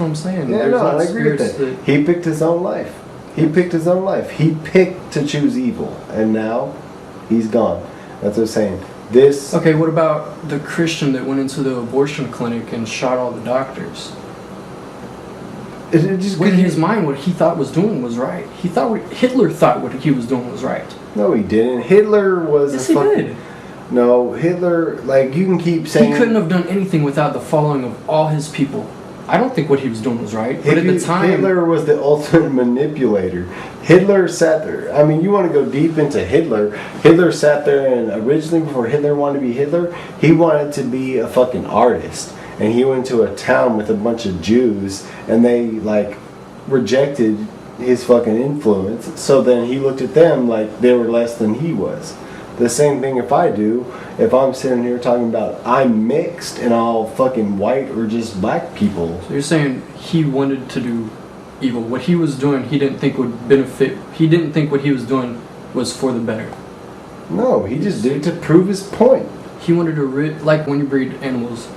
what I'm saying. Yeah, There's no, not I agree with spirits that. He picked his own life. He picked his own life. He picked to choose evil, and now he's gone. That's what I'm saying. This. Okay, what about the Christian that went into the abortion clinic and shot all the doctors? It just In his mind, what he thought was doing was right. Hitler thought what he was doing was right. No, he didn't. Hitler was Yes, a he fucking. did. No, Hitler. Like you can keep saying. He couldn't have done anything without the following of all his people. I don't think what he was doing was right. But at the time, Hitler was the ultimate manipulator. Hitler sat there. I mean, you want to go deep into Hitler. Hitler sat there, and originally, before Hitler wanted to be Hitler, he wanted to be a fucking artist. And he went to a town with a bunch of Jews, and they like rejected his fucking influence. So then he looked at them like they were less than he was. The same thing if I'm sitting here talking about I'm mixed and all fucking white or just black people. so you're saying he wanted to do evil. What he was doing, he didn't think would benefit. He didn't think what he was doing was for the better. No, he just did it to prove his point. He wanted to like when you breed animals.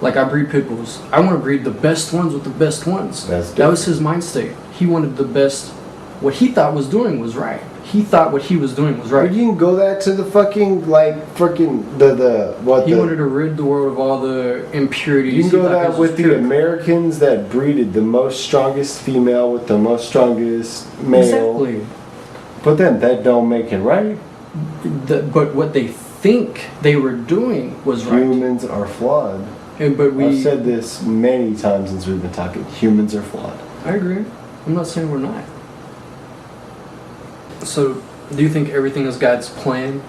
Like I breed pit bulls. I want to breed the best ones with the best ones. That was his mind state. He wanted the best. What he thought was doing was right. He thought what he was doing was right. But you can go that to the fucking He wanted to rid the world of all the impurities. You can go that with the pure. Americans that breeded the most strongest female with the most strongest male. Exactly. But then that don't make it right. But what they think they were doing was right. Humans are flawed. I've said this many times since we've been talking. Humans are flawed. I agree. I'm not saying we're not. So, do you think everything is God's plan?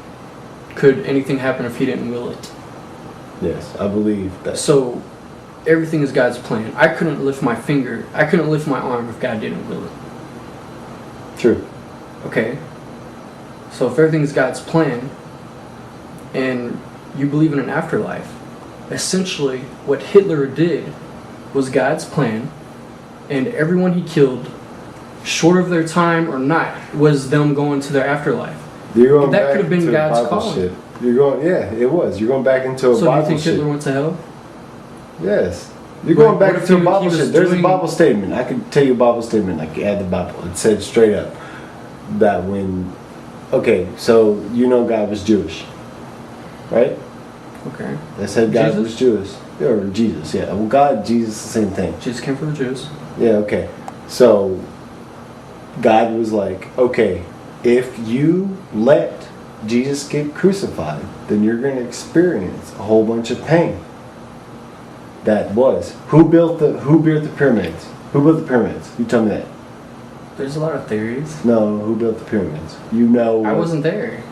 Could anything happen if he didn't will it? Yes, I believe that. So, everything is God's plan. I couldn't lift my finger. I couldn't lift my arm if God didn't will it. True. Okay. So, if everything is God's plan, and you believe in an afterlife, essentially what Hitler did was God's plan, and everyone he killed, short of their time or not, was them going to their afterlife. That could have been God's calling. Shit. You're going, yeah, it was. You're going back into a Bible shit. So do you think Hitler went to hell? Yes. You're going back into a Bible shit. There's a Bible statement. I can tell you a Bible statement like you had the Bible. It said straight up that when, okay, so you know God was Jewish, right? Okay. They said God was Jewish. Or Jesus, yeah. Well, God, Jesus, the same thing. Jesus came from the Jews. Yeah, okay. So, God was like, okay, if you let Jesus get crucified, then you're going to experience a whole bunch of pain. That was. Who built the pyramids? Who built the pyramids? You tell me that. There's a lot of theories. No, who built the pyramids? You know. I wasn't there.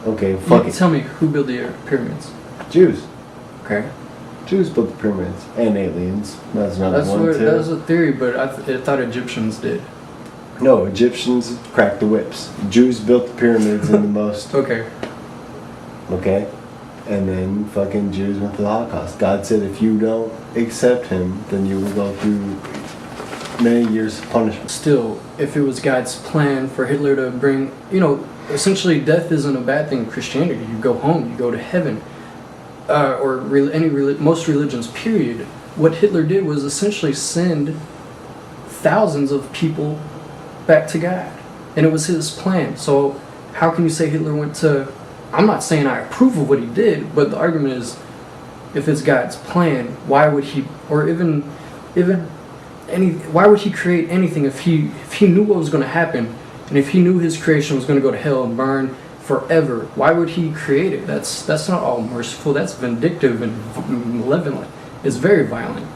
Okay, fuck it. Tell me who built the pyramids. Jews. Okay. Jews built the pyramids and aliens. That's another one too. That was a theory, but I thought Egyptians did. No, Egyptians cracked the whips. Jews built the pyramids in the most. Okay. Okay? And then fucking Jews went to the Holocaust. God said if you don't accept him, then you will go through many years of punishment. Still, if it was God's plan for Hitler to bring, essentially death isn't a bad thing in Christianity. You go home, you go to heaven. Most religions, period. What Hitler did was essentially send thousands of people back to God. And it was his plan. So how can you say Hitler went to... I'm not saying I approve of what he did, but the argument is, if it's God's plan, why would he... Or why would he create anything if he knew what was going to happen, and if he knew his creation was going to go to hell and burn forever? Why would he create it? That's not all merciful. That's vindictive and malevolent. It's very violent.